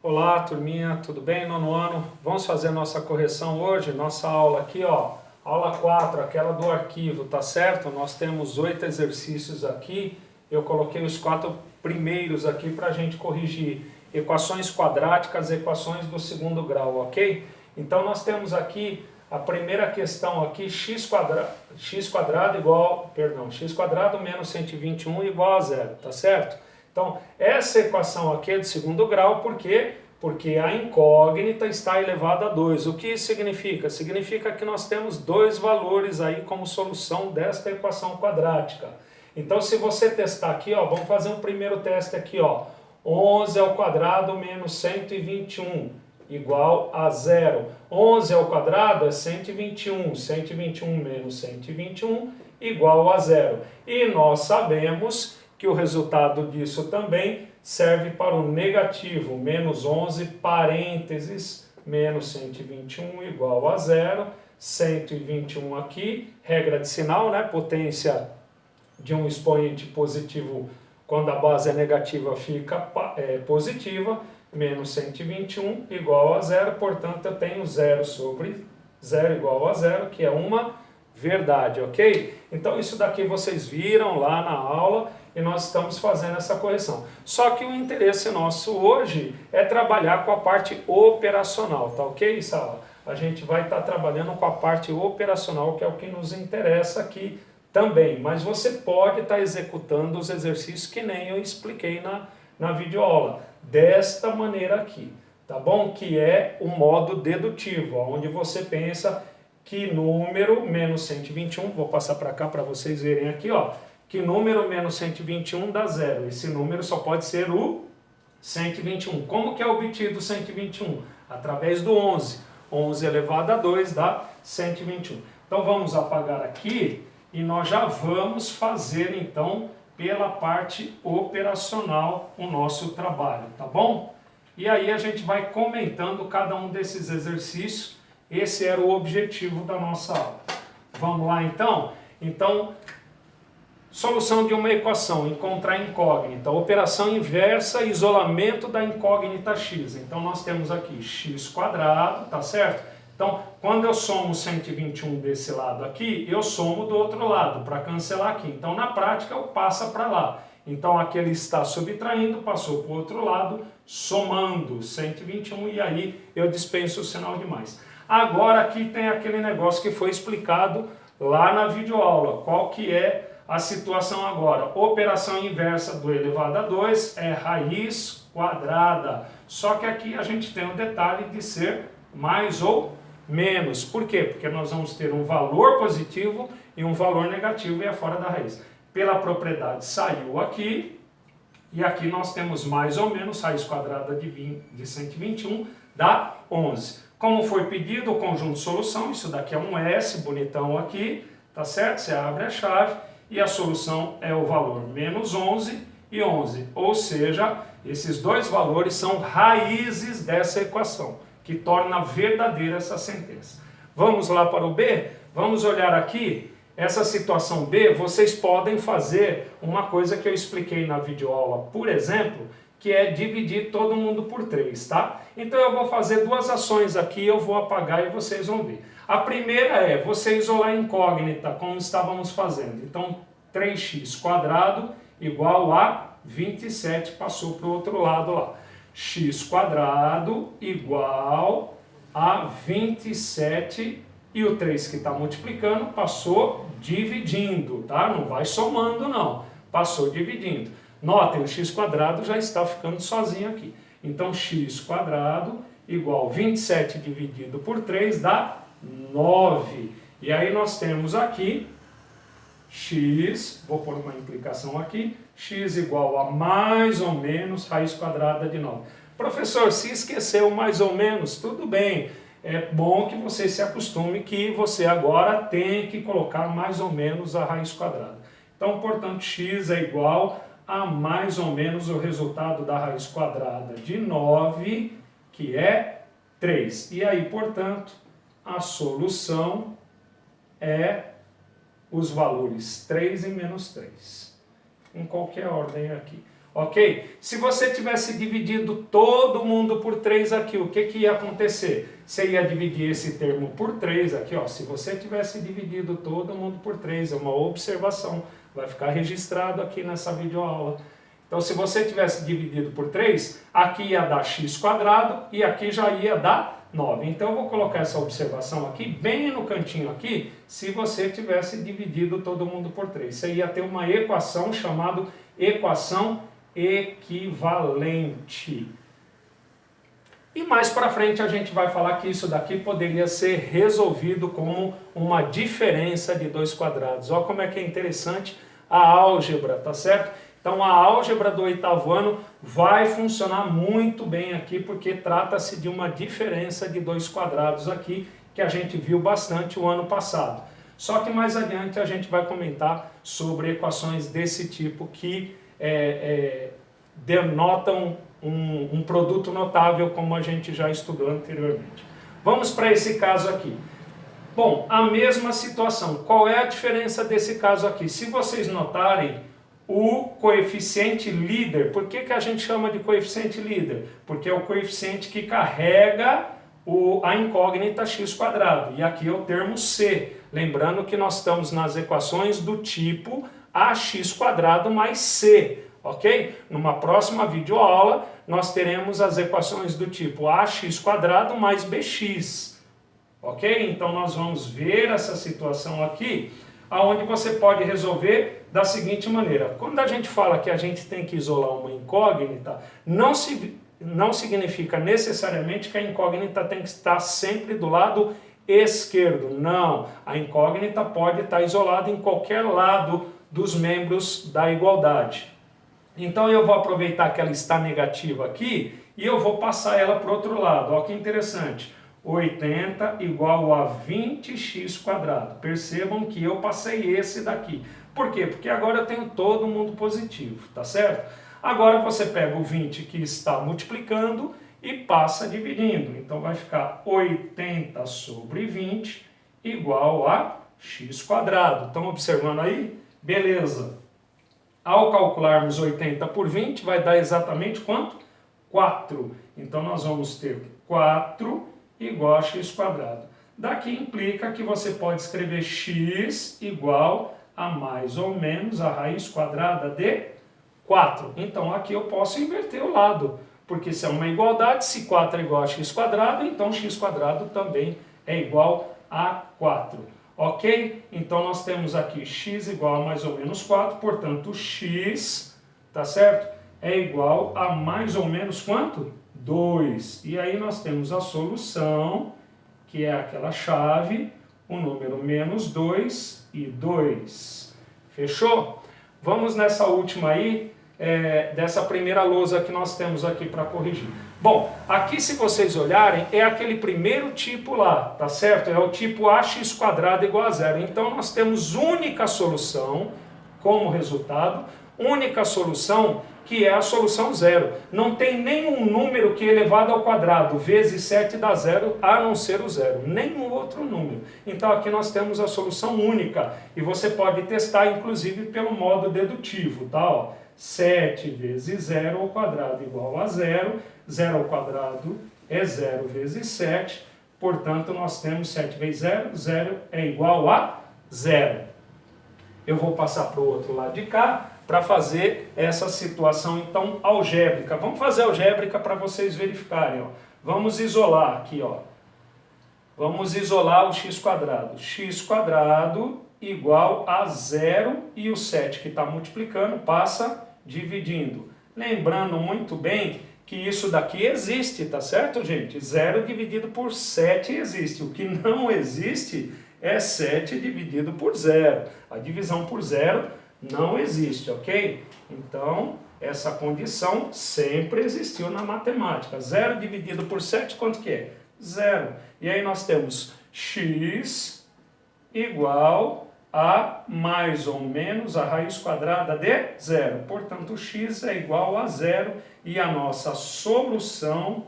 Olá, turminha, tudo bem? Nono ano. Vamos fazer nossa correção hoje, nossa aula aqui, ó, aula 4, aquela do arquivo, tá certo? Nós temos 8 exercícios aqui, eu coloquei os 4 primeiros aqui para a gente corrigir equações quadráticas, equações do segundo grau, ok? Então nós temos aqui a primeira questão aqui, x quadrado menos 121 igual a zero, tá certo? Então, essa equação aqui é de segundo grau, por quê? Porque a incógnita está elevada a 2. O que isso significa? Significa que nós temos dois valores aí como solução desta equação quadrática. Então, se você testar aqui, ó, vamos fazer um primeiro teste aqui, ó. 11 ao quadrado menos 121 igual a zero. 11 ao quadrado é 121. 121 menos 121 igual a zero. E nós sabemos que o resultado disso também serve para o negativo, menos 11, parênteses, menos 121 igual a zero, 121 aqui, regra de sinal, né? Potência de um expoente positivo, quando a base é negativa, fica positiva, menos 121 igual a zero, portanto eu tenho 0 sobre 0 igual a zero, que é uma verdade, ok? Então isso daqui vocês viram lá na aula, e nós estamos fazendo essa correção. Só que o interesse nosso hoje é trabalhar com a parte operacional, tá ok, Sala? A gente vai estar trabalhando com a parte operacional, que é o que nos interessa aqui também. Mas você pode estar executando os exercícios que nem eu expliquei na videoaula, desta maneira aqui, tá bom? Que é o modo dedutivo, onde você pensa que número menos 121, vou passar para cá para vocês verem aqui, ó, que número menos 121 dá zero. Esse número só pode ser o 121. Como que é obtido o 121? Através do 11. 11 elevado a 2 dá 121. Então vamos apagar aqui e nós já vamos fazer então pela parte operacional o nosso trabalho, tá bom? E aí a gente vai comentando cada um desses exercícios. Esse era o objetivo da nossa aula. Vamos lá então? Então, solução de uma equação, encontrar a incógnita. Operação inversa, isolamento da incógnita x. Então nós temos aqui x quadrado, tá certo? Então, quando eu somo 121 desse lado aqui, eu somo do outro lado, para cancelar aqui. Então, na prática, eu passo para lá. Então, aqui ele está subtraindo, passou para o outro lado, somando 121, e aí eu dispenso o sinal de mais. Agora, aqui tem aquele negócio que foi explicado lá na videoaula. Qual que é a situação agora? Operação inversa do elevado a 2 é raiz quadrada. Só que aqui a gente tem o detalhe de ser mais ou menos. Por quê? Porque nós vamos ter um valor positivo e um valor negativo, e é fora da raiz. Pela propriedade saiu aqui, e aqui nós temos mais ou menos, raiz quadrada de 121 dá 11. Como foi pedido o conjunto de solução, isso daqui é um S bonitão aqui, tá certo? Você abre a chave e a solução é o valor menos 11 e 11. Ou seja, esses dois valores são raízes dessa equação, que torna verdadeira essa sentença. Vamos lá para o B? Vamos olhar aqui. Essa situação B, vocês podem fazer uma coisa que eu expliquei na videoaula, por exemplo, que é dividir todo mundo por 3, tá? Então eu vou fazer duas ações aqui, eu vou apagar e vocês vão ver. A primeira é você isolar a incógnita, como estávamos fazendo. Então 3x quadrado igual a 27, passou para o outro lado lá. X quadrado igual a 27, e o 3 que está multiplicando passou dividindo, tá? Não vai somando não, passou dividindo. Notem, o x quadrado já está ficando sozinho aqui. Então, x quadrado igual 27 dividido por 3 dá 9. E aí nós temos aqui x, vou pôr uma implicação aqui, x igual a mais ou menos raiz quadrada de 9. Professor, se esqueceu mais ou menos, tudo bem. É bom que você se acostume que você agora tem que colocar mais ou menos a raiz quadrada. Então, portanto, x é igual a mais ou menos o resultado da raiz quadrada de 9, que é 3. E aí, portanto, a solução é os valores 3 e menos 3. Em qualquer ordem aqui. ok? Se você tivesse dividido todo mundo por 3 aqui, o que ia acontecer? Você ia dividir esse termo por 3 aqui, ó. Se você tivesse dividido todo mundo por 3, é uma observação, vai ficar registrado aqui nessa videoaula. Então, se você tivesse dividido por 3, aqui ia dar x² e aqui já ia dar 9. Então, eu vou colocar essa observação aqui, bem no cantinho aqui, se você tivesse dividido todo mundo por 3. Você ia ter uma equação chamada equação equivalente. E mais para frente a gente vai falar que isso daqui poderia ser resolvido como uma diferença de 2 quadrados. Olha como é que é interessante a álgebra, tá certo? Então a álgebra do 8º ano vai funcionar muito bem aqui, porque trata-se de uma diferença de 2 quadrados aqui, que a gente viu bastante o ano passado. Só que mais adiante a gente vai comentar sobre equações desse tipo que denotam um produto notável, como a gente já estudou anteriormente. Vamos para esse caso aqui. Bom, a mesma situação. Qual é a diferença desse caso aqui? Se vocês notarem, o coeficiente líder, por que a gente chama de coeficiente líder? Porque é o coeficiente que carrega a incógnita x². E aqui é o termo c. Lembrando que nós estamos nas equações do tipo ax² mais c. Ok? Numa próxima videoaula, nós teremos as equações do tipo ax² mais bx. Ok? Então, nós vamos ver essa situação aqui, onde você pode resolver da seguinte maneira. Quando a gente fala que a gente tem que isolar uma incógnita, não significa necessariamente que a incógnita tem que estar sempre do lado esquerdo. Não, a incógnita pode estar isolada em qualquer lado dos membros da igualdade. Então eu vou aproveitar que ela está negativa aqui e eu vou passar ela para o outro lado. Olha que interessante. 80 igual a 20x². Percebam que eu passei esse daqui. Por quê? Porque agora eu tenho todo mundo positivo, tá certo? Agora você pega o 20 que está multiplicando e passa dividindo. Então vai ficar 80 sobre 20 igual a x². Estão observando aí? Beleza. Ao calcularmos 80 por 20, vai dar exatamente quanto? 4. Então nós vamos ter 4 igual a x². Daqui implica que você pode escrever x igual a mais ou menos a raiz quadrada de 4. Então aqui eu posso inverter o lado, porque se é uma igualdade, se 4 é igual a x², então x² também é igual a 4. Ok? Então nós temos aqui x igual a mais ou menos 4, portanto x, tá certo? É igual a mais ou menos quanto? 2. E aí nós temos a solução, que é aquela chave, o número menos 2 e 2. Fechou? Vamos nessa última aí, dessa primeira lousa que nós temos aqui para corrigir. Bom, aqui se vocês olharem, é aquele primeiro tipo lá, tá certo? É o tipo ax² igual a 0. Então nós temos única solução como resultado, única solução que é a solução 0. Não tem nenhum número que elevado ao quadrado vezes 7 dá 0, a não ser o 0. Nenhum outro número. Então aqui nós temos a solução única. E você pode testar, inclusive, pelo modo dedutivo, tá? Ó, 7 vezes 0 ao quadrado igual a 0. 0 ao quadrado é 0 vezes 7. Portanto, nós temos 7 vezes 0. 0 é igual a 0. Eu vou passar para o outro lado de cá, para fazer essa situação, então, algébrica. Vamos fazer algébrica para vocês verificarem. Ó. Vamos isolar aqui, ó. Vamos isolar o x². x² igual a 0 e o 7 que está multiplicando passa dividindo. Lembrando muito bem que isso daqui existe, tá certo, gente? 0 dividido por 7 existe. O que não existe é 7 dividido por 0. A divisão por 0 não existe, ok? Então, essa condição sempre existiu na matemática. 0 dividido por 7, quanto que é? 0. E aí nós temos x igual a mais ou menos a raiz quadrada de 0. Portanto, x é igual a 0 e a nossa solução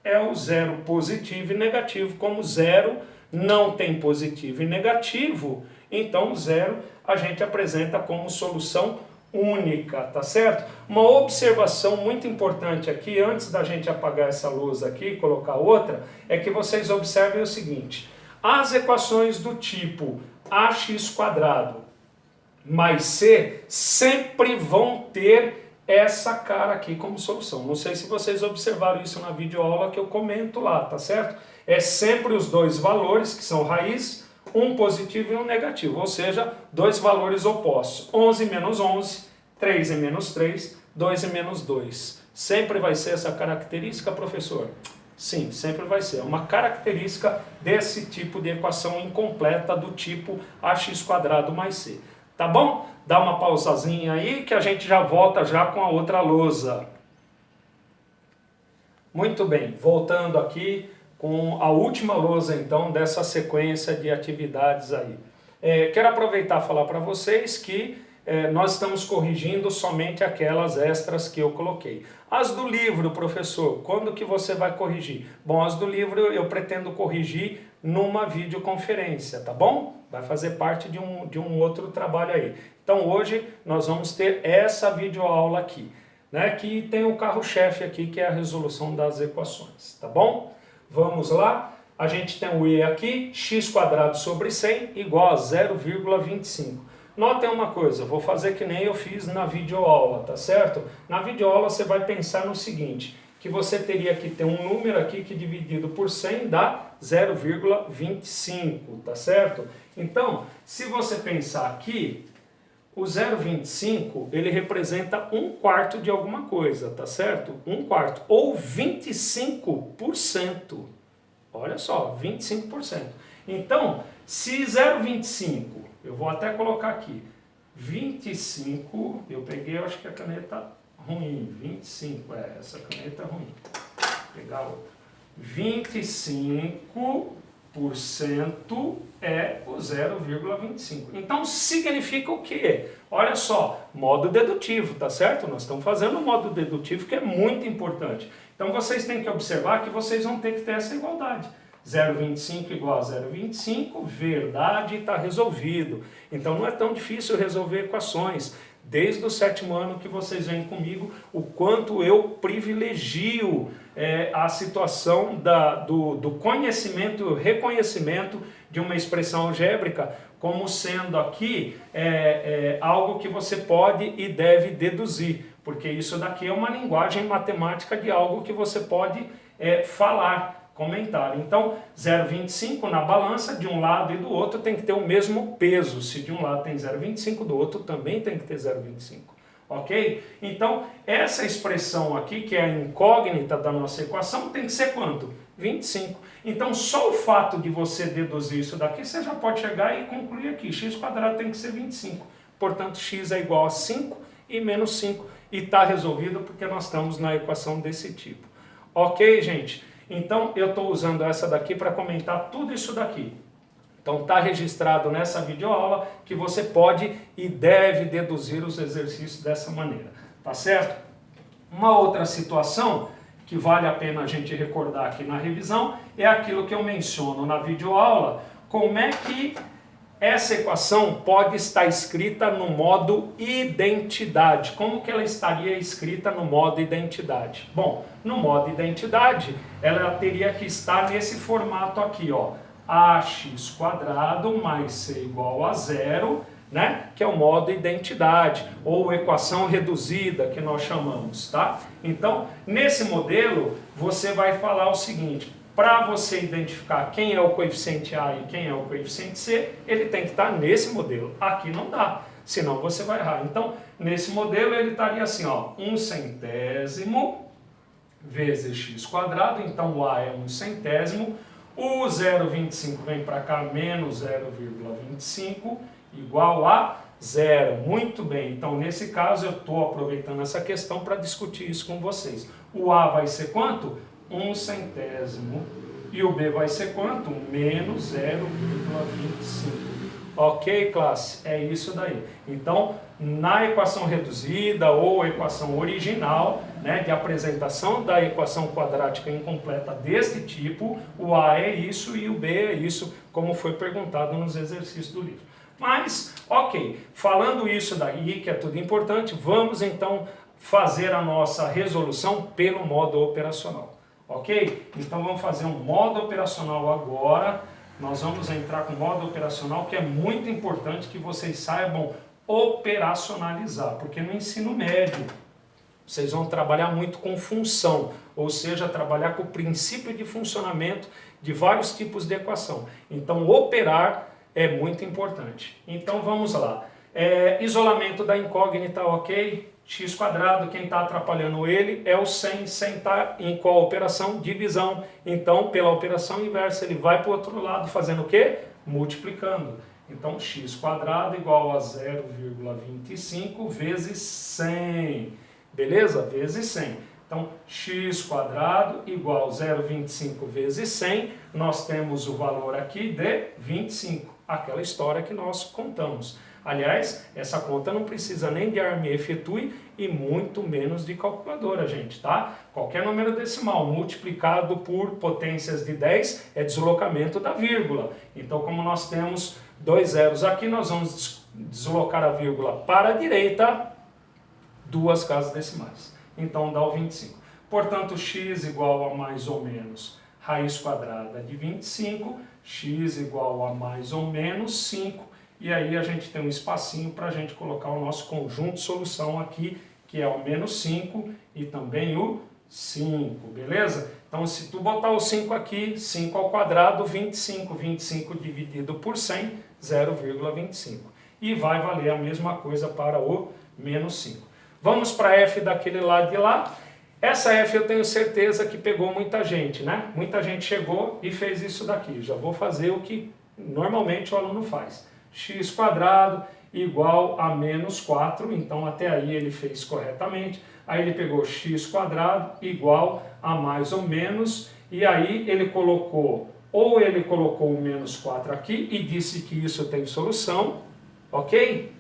é o 0 positivo e negativo. Como 0 não tem positivo e negativo, então 0 a gente apresenta como solução única, tá certo? Uma observação muito importante aqui, antes da gente apagar essa luz aqui e colocar outra, é que vocês observem o seguinte: as equações do tipo ax² mais c sempre vão ter essa cara aqui como solução. Não sei se vocês observaram isso na videoaula que eu comento lá, tá certo? É sempre os dois valores que são raiz, um positivo e um negativo, ou seja, dois valores opostos. 11 menos 11, 3 e menos 3, 2 e menos 2. Sempre vai ser essa característica, professor? Sim, sempre vai ser. É uma característica desse tipo de equação incompleta do tipo ax² mais c. Tá bom? Dá uma pausazinha aí que a gente já volta já com a outra lousa. Muito bem, voltando aqui com a última lousa então dessa sequência de atividades aí. Quero aproveitar e falar para vocês que nós estamos corrigindo somente aquelas extras que eu coloquei. As do livro, professor, quando que você vai corrigir? Bom, as do livro eu pretendo corrigir numa videoconferência, tá bom? Vai fazer parte de um outro trabalho aí. Então hoje nós vamos ter essa videoaula aqui, né? Que tem o carro-chefe aqui, que é a resolução das equações, tá bom? Vamos lá? A gente tem o e aqui, x² sobre 100 igual a 0,25. Notem uma coisa, vou fazer que nem eu fiz na videoaula, tá certo? Na videoaula você vai pensar no seguinte, que você teria que ter um número aqui que dividido por 100 dá 0,25, tá certo? Então, se você pensar aqui, o 0,25 ele representa 1/4 de alguma coisa, tá certo? 1/4 ou 25%. Olha só, 25%. Então, se 0,25, eu vou até colocar aqui, 25, eu peguei, eu acho que a caneta ruim, 25, essa caneta é ruim. Vou pegar outra. 25% é o 0,25. Então significa o quê? Olha só, modo dedutivo, tá certo? Nós estamos fazendo um modo dedutivo que é muito importante. Então vocês têm que observar que vocês vão ter que ter essa igualdade. 0,25 igual a 0,25, verdade, está resolvido. Então não é tão difícil resolver equações. Desde o 7º ano que vocês vêm comigo, o quanto eu privilegio a situação do conhecimento e o reconhecimento de uma expressão algébrica como sendo aqui algo que você pode e deve deduzir, porque isso daqui é uma linguagem matemática de algo que você pode falar, comentar. Então, 0,25 na balança, de um lado e do outro tem que ter o mesmo peso. Se de um lado tem 0,25, do outro também tem que ter 0,25. Ok? Então, essa expressão aqui, que é a incógnita da nossa equação, tem que ser quanto? 25. Então, só o fato de você deduzir isso daqui, você já pode chegar e concluir aqui. X² tem que ser 25. Portanto, x é igual a 5 e menos 5. E está resolvido porque nós estamos na equação desse tipo. Ok, gente? Então, eu estou usando essa daqui para comentar tudo isso daqui. Então, está registrado nessa videoaula que você pode e deve deduzir os exercícios dessa maneira. Tá certo? Uma outra situação que vale a pena a gente recordar aqui na revisão é aquilo que eu menciono na videoaula, como é que essa equação pode estar escrita no modo identidade. Como que ela estaria escrita no modo identidade? Bom, no modo identidade, ela teria que estar nesse formato aqui, ó. Ax² mais c igual a 0, né? Que é o modo identidade, ou equação reduzida, que nós chamamos, tá? Então, nesse modelo, você vai falar o seguinte: para você identificar quem é o coeficiente A e quem é o coeficiente C, ele tem que estar nesse modelo. Aqui não dá, senão você vai errar. Então, nesse modelo, ele estaria assim, ó, 1/100 vezes x², então o A é 1/100, o 0,25 vem para cá, menos 0,25, igual a 0. Muito bem, então nesse caso eu estou aproveitando essa questão para discutir isso com vocês. O A vai ser quanto? 1/100. E o B vai ser quanto? Menos 0,25. Ok, classe? É isso daí. Então, na equação reduzida ou equação original, né, de apresentação da equação quadrática incompleta deste tipo, o A é isso e o B é isso, como foi perguntado nos exercícios do livro. Mas, ok, falando isso daí, que é tudo importante, vamos então fazer a nossa resolução pelo modo operacional, ok? Então vamos fazer um modo operacional agora. Nós vamos entrar com o modo operacional, que é muito importante que vocês saibam operacionalizar, porque no ensino médio vocês vão trabalhar muito com função, ou seja, trabalhar com o princípio de funcionamento de vários tipos de equação. Então operar é muito importante. Então vamos lá. Isolamento da incógnita, ok? X quadrado, quem está atrapalhando ele é o 100. 100 está em qual operação? Divisão. Então, pela operação inversa, ele vai para o outro lado fazendo o quê? Multiplicando. Então, x quadrado igual a 0,25 vezes 100. Beleza? Vezes 100. Então, x quadrado igual a 0,25 vezes 100. Nós temos o valor aqui de 25. Aquela história que nós contamos. Aliás, essa conta não precisa nem de arme efetue e muito menos de calculadora, gente, tá? Qualquer número decimal multiplicado por potências de 10 é deslocamento da vírgula. Então, como nós temos dois zeros aqui, nós vamos deslocar a vírgula para a direita, duas casas decimais. Então, dá o 25. Portanto, x igual a mais ou menos raiz quadrada de 25, x igual a mais ou menos 5, e aí a gente tem um espacinho para a gente colocar o nosso conjunto de solução aqui, que é o menos 5 e também o 5, beleza? Então, se tu botar o 5 aqui, 5 ao quadrado, 25. 25 dividido por 100, 0,25. E vai valer a mesma coisa para o menos 5. Vamos para f daquele lado de lá. Essa f eu tenho certeza que pegou muita gente, né? Muita gente chegou e fez isso daqui. Já vou fazer o que normalmente o aluno faz. X quadrado igual a menos 4, então até aí ele fez corretamente. Aí ele pegou x quadrado igual a mais ou menos, e aí ele colocou, ou ele colocou o menos 4 aqui e disse que isso tem solução, ok?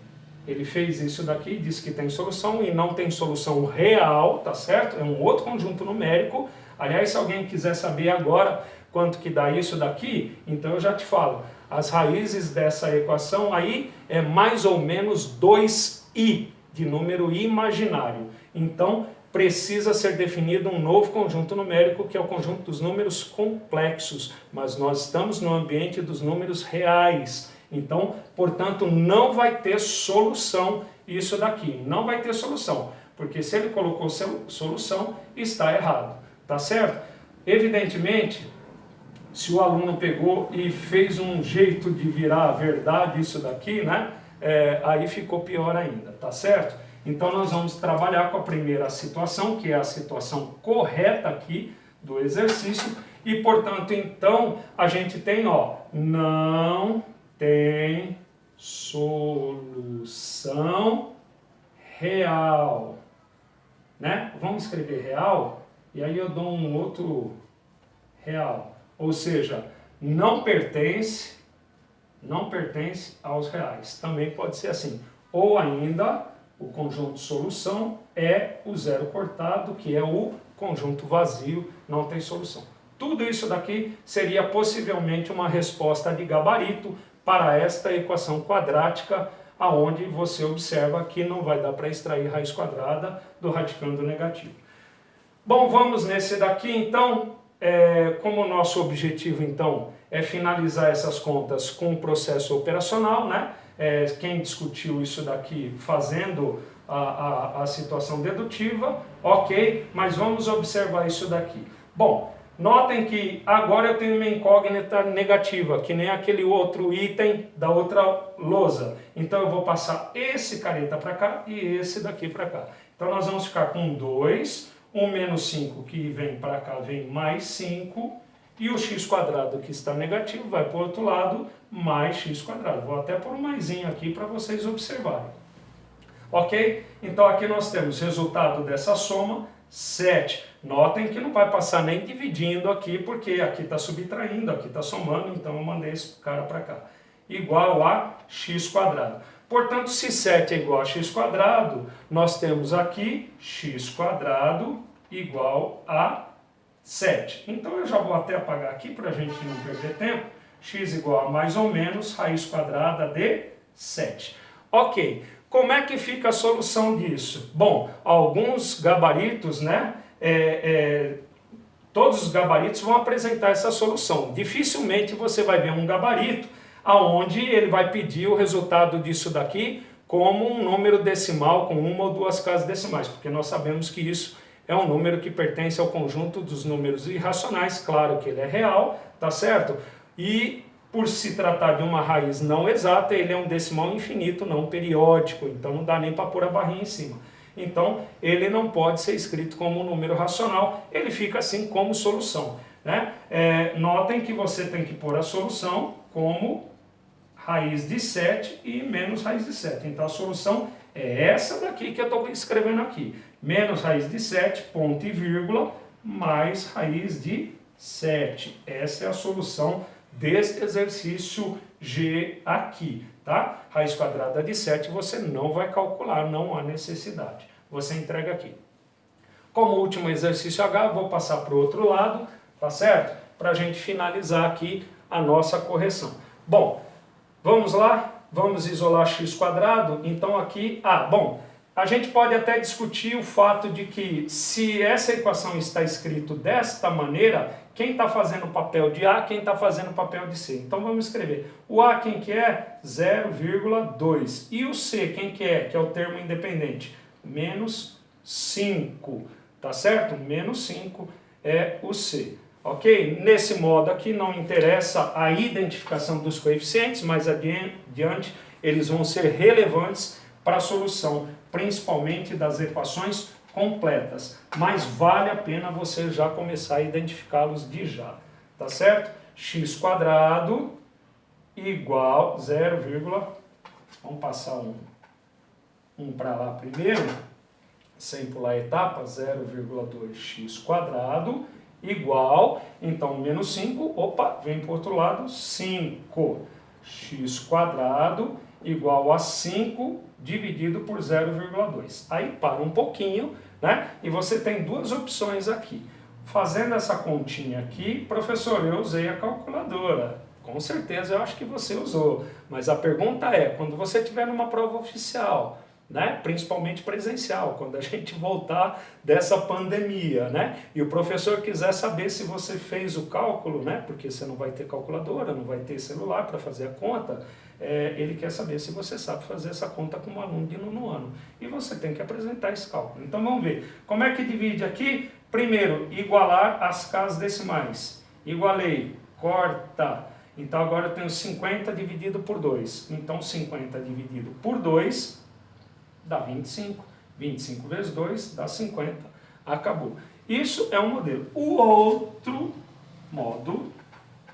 Ele fez isso daqui, disse que tem solução e não tem solução real, tá certo? É um outro conjunto numérico. Aliás, se alguém quiser saber agora quanto que dá isso daqui, então eu já te falo. As raízes dessa equação aí é mais ou menos 2i, de número imaginário. Então, precisa ser definido um novo conjunto numérico, que é o conjunto dos números complexos. Mas nós estamos no ambiente dos números reais. Então, portanto, não vai ter solução isso daqui. Não vai ter solução, porque se ele colocou solução, está errado. Tá certo? Evidentemente, se o aluno pegou e fez um jeito de virar a verdade isso daqui, né? Aí ficou pior ainda, tá certo? Então nós vamos trabalhar com a primeira situação, que é a situação correta aqui do exercício, e portanto, então, a gente tem, ó, não tem solução real, né? Vamos escrever real, e aí eu dou um outro real. Ou seja, não pertence aos reais. Também pode ser assim. Ou ainda, o conjunto de solução é o zero cortado, que é o conjunto vazio, não tem solução. Tudo isso daqui seria possivelmente uma resposta de gabarito para esta equação quadrática, aonde você observa que não vai dar para extrair raiz quadrada do radicando negativo. Bom, vamos nesse daqui então. Como o nosso objetivo, então, é finalizar essas contas com o processo operacional, né? Quem discutiu isso daqui fazendo a situação dedutiva, ok, mas vamos observar isso daqui. Bom, notem que agora eu tenho uma incógnita negativa, que nem aquele outro item da outra lousa. Então eu vou passar esse careta para cá e esse daqui para cá. Então nós vamos ficar com 2... o menos 5 que vem para cá vem mais 5, e o x quadrado que está negativo vai para o outro lado, mais x quadrado. Vou até pôr um maisinho aqui para vocês observarem. Ok? Então aqui nós temos resultado dessa soma, 7. Notem que não vai passar nem dividindo aqui, porque aqui está subtraindo, aqui está somando, então eu mandei esse cara para cá. Igual a x quadrado. Portanto, se 7 é igual a x quadrado, nós temos aqui x quadrado igual a 7. Então eu já vou até apagar aqui para a gente não perder tempo. X igual a mais ou menos raiz quadrada de 7. Ok, como é que fica a solução disso? Bom, alguns gabaritos, né? Todos os gabaritos vão apresentar essa solução. Dificilmente você vai ver um gabarito onde ele vai pedir o resultado disso daqui como um número decimal com uma ou duas casas decimais, porque nós sabemos que isso é um número que pertence ao conjunto dos números irracionais, claro que ele é real, tá certo? E por se tratar de uma raiz não exata, ele é um decimal infinito, não periódico, então não dá nem para pôr a barrinha em cima. Então, ele não pode ser escrito como um número racional, ele fica assim como solução, né? Notem que você tem que pôr a solução como raiz de 7 e menos raiz de 7. Então, a solução é essa daqui que eu estou escrevendo aqui. Menos raiz de 7, ponto e vírgula, mais raiz de 7. Essa é a solução deste exercício G aqui, tá? Raiz quadrada de 7 você não vai calcular, não há necessidade. Você entrega aqui. Como último exercício H, vou passar para o outro lado, tá certo? Para a gente finalizar aqui a nossa correção. Bom, vamos lá? Vamos isolar x quadrado? Então aqui, a gente pode até discutir o fato de que se essa equação está escrita desta maneira, quem está fazendo o papel de A, quem está fazendo o papel de C. Então vamos escrever. O A quem que é? 0,2. E o C quem que é? Que é o termo independente. Menos 5. Tá certo? Menos 5 é o C. Ok? Nesse modo aqui não interessa a identificação dos coeficientes, mas adiante eles vão ser relevantes para a solução, principalmente das equações completas. Mas vale a pena você já começar a identificá-los de já. Tá certo? X quadrado igual 0, vamos passar um para lá primeiro, sem pular etapa, 0,2x quadrado igual, então menos 5, vem para o outro lado, 5. X quadrado igual a 5 dividido por 0,2. Aí para um pouquinho, né? E você tem duas opções aqui. Fazendo essa continha aqui, professor, eu usei a calculadora. Com certeza eu acho que você usou. Mas a pergunta é, quando você estiver numa prova oficial, né? Principalmente presencial, quando a gente voltar dessa pandemia, né? E o professor quiser saber se você fez o cálculo, né? Porque você não vai ter calculadora, não vai ter celular para fazer a conta, ele quer saber se você sabe fazer essa conta com um aluno de nono ano. E você tem que apresentar esse cálculo. Então vamos ver. Como é que divide aqui? Primeiro, igualar as casas decimais. Igualei, corta. Então agora eu tenho 50 dividido por 2. Então 50 dividido por 2... dá 25. 25 vezes 2 dá 50. Acabou. Isso é um modelo. O outro modo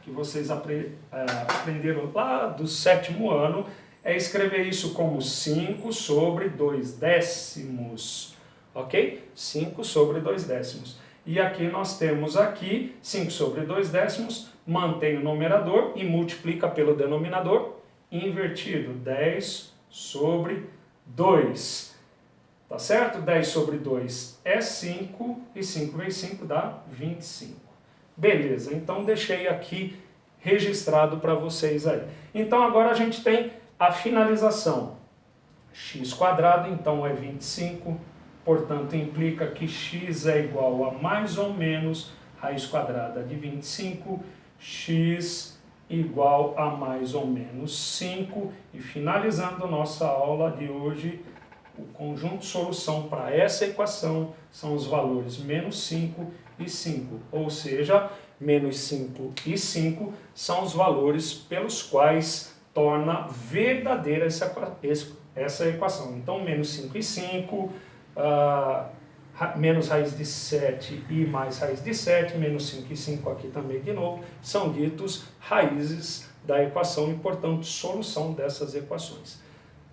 que vocês aprenderam lá do 7º ano é escrever isso como 5 sobre 2 décimos. Ok? 5 sobre 2 décimos. E aqui nós temos aqui 5 sobre 2 décimos, mantém o numerador e multiplica pelo denominador invertido. 10 sobre 2. Tá certo? 10 sobre 2 é 5 e 5 vezes 5 dá 25. Beleza, então deixei aqui registrado para vocês aí. Então agora a gente tem a finalização. X quadrado então é 25, portanto implica que x é igual a mais ou menos raiz quadrada de 25, x igual a mais ou menos 5, e finalizando nossa aula de hoje, o conjunto de solução para essa equação são os valores menos 5 e 5, ou seja, menos 5 e 5 são os valores pelos quais torna verdadeira essa equação. Então, menos 5 e 5, menos raiz de 7 e mais raiz de 7, menos 5 e 5 aqui também de novo, são ditos raízes da equação e, portanto, solução dessas equações.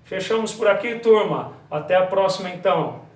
Fechamos por aqui, turma. Até a próxima, então.